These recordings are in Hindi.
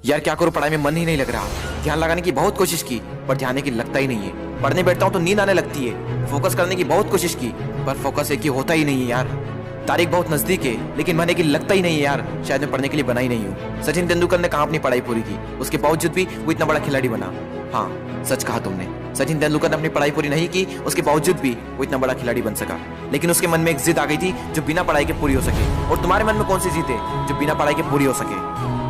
यार क्या करूं, पढ़ाई में मन ही नहीं लग रहा। ध्यान लगाने की बहुत कोशिश की पर ध्यान की लगता ही नहीं है। पढ़ने बैठता हूं तो नींद आने लगती है। फोकस करने की बहुत कोशिश की पर फोकस एक ही होता ही नहीं है यार। तारीख बहुत नजदीक है लेकिन मन की लगता ही नहीं है यार। शायद मैं पढ़ने के लिए बना ही नहीं हूँ। सचिन तेंदुलकर ने कहाँ अपनी पढ़ाई पूरी की, उसके बावजूद भी वो इतना बड़ा खिलाड़ी बना। हाँ सच कहा तुमने, सचिन तेंदुलकर ने अपनी पढ़ाई पूरी नहीं की, उसके बावजूद भी वो इतना बड़ा खिलाड़ी बन सका। लेकिन उसके मन में एक जिद आ गई थी जो बिना पढ़ाई के पूरी हो सके। और तुम्हारे मन में कौन सी जिद है जो बिना पढ़ाई के पूरी हो सके?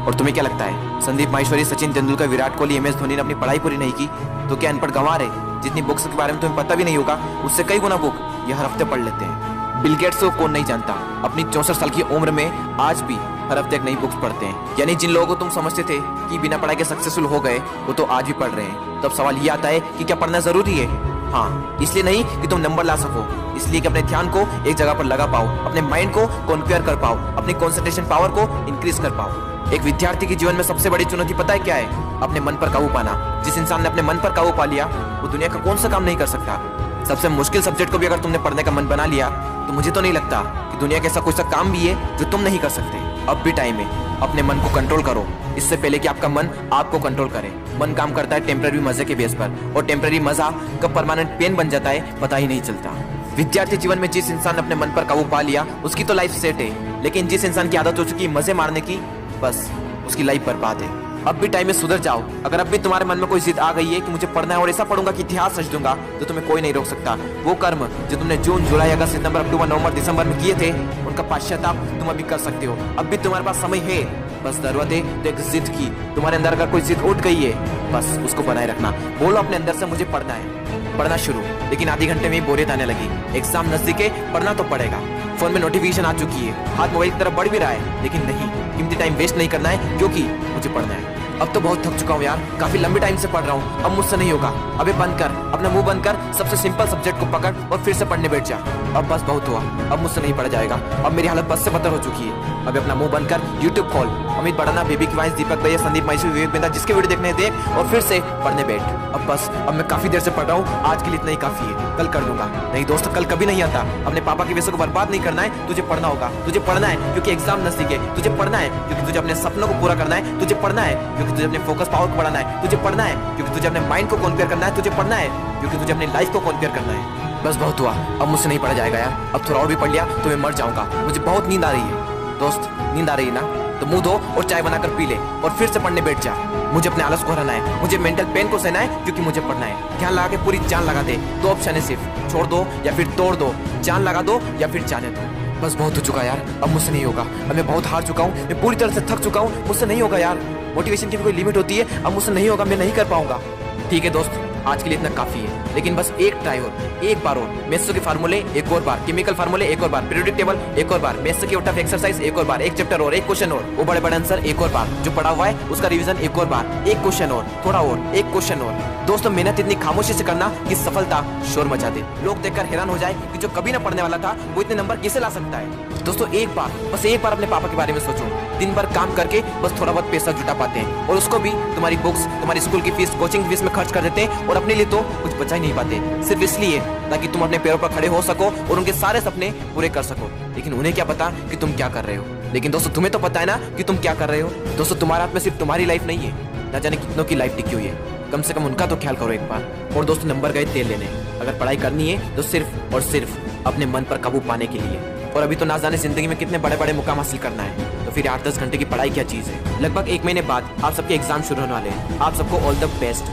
और तुम्हें क्या लगता है संदीप माहेश्वरी, सचिन तेंदुलकर, विराट कोहली, MS धोनी ने अपनी पढ़ाई पूरी नहीं की तो क्या अनपढ़ गंवार है? जितनी बुक्स के बारे में तुम्हें पता भी नहीं होगा उससे कई गुना बुक ये हर हफ्ते पढ़ लेते हैं। बिल गेट्स को कौन नहीं जानता, अपनी 64 साल की उम्र में आज भी हर हफ्ते एक नई बुक्स पढ़ते हैं। यानी जिन लोगों को तुम समझते थे कि बिना पढ़ाई के सक्सेसफुल हो गए वो तो आज भी पढ़ रहे हैं। तो अब सवाल ये आता है कि क्या पढ़ना जरूरी है? हाँ, इसलिए नहीं कि तुम नंबर ला सको, इसलिए कि अपने ध्यान को एक जगह पर लगा पाओ, अपने माइंड को कॉन्क्वेयर कर पाओ, अपनी कंसंट्रेशन पावर को इंक्रीज कर पाओ। एक विद्यार्थी के जीवन में सबसे बड़ी चुनौती पता है क्या है? अपने मन पर काबू पाना। जिस इंसान ने अपने मन पर काबू पा लिया वो दुनिया का कौन सा काम नहीं कर सकता। सबसे मुश्किल सब्जेक्ट को भी अगर तुमने पढ़ने का मन बना लिया तो मुझे तो नहीं लगता कि दुनिया के ऐसा कोई सा काम भी है जो तुम नहीं कर सकते। अब भी टाइम है, अपने मन को कंट्रोल करो इससे पहले कि आपका मन आपको कंट्रोल करे। मन काम करता है टेम्पररी मजे के बेस पर और टेम्पररी मजा कब परमानेंट पेन बन जाता है पता ही नहीं चलता। विद्यार्थी जीवन में जिस इंसान ने अपने मन पर काबू पा लिया उसकी तो लाइफ सेट है, लेकिन जिस इंसान की आदत हो चुकी है मजे मारने की, बस उसकी लाइफ बर्बाद है। अब भी टाइम में सुधर जाओ। अगर अब भी तुम्हारे मन में कोई जिद आ गई है कि मुझे पढ़ना है और ऐसा पढ़ूंगा कि इतिहास रच दूंगा तो तुम्हें कोई नहीं रोक सकता। वो कर्म जो तुमने जून, जुलाई, अगस्त, सितंबर, अक्टूबर, नवंबर, दिसंबर में किए थे उनका पश्चाताप तुम अभी कर सकते हो। अब भी तुम्हारे पास समय है, बस जरूरत है तो एक जिद की। तुम्हारे अंदर अगर कोई जिद उठ गई है बस उसको बनाए रखना। बोलो अपने अंदर से मुझे पढ़ना है। पढ़ना शुरू, लेकिन आधे घंटे में ही बोरियत आने लगी। एग्जाम नजदीक है, पढ़ना तो पड़ेगा। फोन में नोटिफिकेशन आ चुकी है, हाथ मोबाइल की तरफ बढ़ भी रहा है, लेकिन नहीं, कीमती टाइम वेस्ट नहीं करना है क्योंकि मुझे पढ़ना है। अब तो बहुत थक चुका हूँ यार, काफी लंबे टाइम से पढ़ रहा हूँ, अब मुझसे नहीं होगा। अबे बंद कर, अपना मुंह बंद कर, सबसे सिंपल सब्जेक्ट को पकड़ और फिर से पढ़ने बैठ जा। अब बस बहुत हुआ, अब मुझसे नहीं पढ़ा जाएगा। अब मेरी हालत बस से बदतर हो चुकी है। अब अपना मुंह बंद कर, यूट्यूब खोल, अमित बड़ाना, बेबी की वॉइस, दीपक भैया, संदीप माहेश्वरी, विवेक बिंदा, जिसके वीडियो देखने देख और फिर से पढ़ने बैठ। अब बस, अब मैं काफी देर से पढ़ रहा हूँ, आज के लिए इतना ही काफी है, कल कर लूंगा। नहीं दोस्तों, कल कभी नहीं आता। अपने पापा के पैसों को बर्बाद नहीं करना है, तुझे पढ़ना होगा। तुझे पढ़ना है क्योंकि एग्जाम नजदीक है, तुझे पढ़ना है क्योंकि तुझे अपने सपनों को पूरा करना है, तुझे पढ़ना है क्योंकि तुझे अपने फोकस पावर को बढ़ाना है, तुझे पढ़ना है क्योंकि तुझे अपने माइंड को कॉन्क्वेयर करना है, तुझे पढ़ना है क्योंकि तुझे अपनी लाइफ को कॉन्क्वेयर करना है। बस बहुत हुआ, अब मुझसे नहीं पढ़ा जाएगा यार। अब थोड़ा और भी पढ़ लिया तो मैं मर जाऊंगा। मुझे बहुत नींद आ रही है। दोस्त, नींद आ रही है ना? तो मुंह धो और चाय बनाकर पी ले और फिर से पढ़ने बैठ जा। मुझे अपने आलस को हराना है, मुझे मेंटल पेन को सहना है क्योंकि मुझे पढ़ना है। ध्यान लगा के पूरी जान लगा दे। दो ऑप्शन है सिर्फ, छोड़ दो या फिर तोड़ दो, जान लगा दो या फिर जाने दो। बस बहुत हो चुका यार, अब मुझसे नहीं होगा। अब मैं बहुत हार चुका हूँ, मैं पूरी तरह से थक चुका हूँ, मुझसे नहीं होगा यार। मोटिवेशन की भी कोई लिमिट होती है, अब मुझसे नहीं होगा, मैं नहीं कर पाऊंगा। ठीक है दोस्त, आज के लिए इतना काफी है, लेकिन बस एक ट्राई और, एक बार और। मैथ्स के फार्मूले एक और बार, केमिकल फार्मूले एक और बार, पीरियोडिक टेबल एक और बार, मैथ्स की टफ एक्सरसाइज एक और बार, एक चैप्टर और, एक क्वेश्चन और, वो बड़े बड़े आंसर एक और बार, जो पढ़ा हुआ है उसका रिवीजन एक और बार, एक क्वेश्चन और, थोड़ा और, एक क्वेश्चन और। दोस्तों, मेहनत इतनी खामोशी से करना कि सफलता शोर मचा दे। लोग देखकर हैरान हो जाए कि जो कभी ना पढ़ने वाला था वो इतने नंबर कैसे ला सकता है। दोस्तों, एक बार, बस एक बार अपने पापा के बारे में सोचो। दिन भर काम करके बस थोड़ा बहुत पैसा जुटा पाते हैं और उसको भी तुम्हारी बुक्स, तुम्हारी स्कूल की फीस, कोचिंग फीस में खर्च कर देते हैं और अपने लिए तो कुछ बचा ही नहीं पाते, सिर्फ इसलिए ताकि तुम अपने पैरों पर खड़े हो सको और उनके सारे सपने पूरे कर सको। लेकिन उन्हें क्या पता कि तुम क्या कर रहे हो। लेकिन दोस्तों, तुम्हें तो पता है ना कि तुम क्या कर रहे हो। दोस्तों, तुम्हारे हाथ में सिर्फ तुम्हारी लाइफ नहीं है, ना जाने कितनों की लाइफ टिकी हुई है। कम से कम उनका तो ख्याल करो एक बार। और दोस्तों, नंबर गए तेल लेने। अगर पढ़ाई करनी है तो सिर्फ और सिर्फ अपने मन पर काबू पाने के लिए। और अभी तो ना जाने जिंदगी में कितने बड़े बड़े मुकाम हासिल करना है, तो फिर 8-10 घंटे की पढ़ाई क्या चीज है। लगभग 1 महीने बाद आप सबके एग्जाम शुरू होने वाले हैं। आप सबको ऑल द बेस्ट।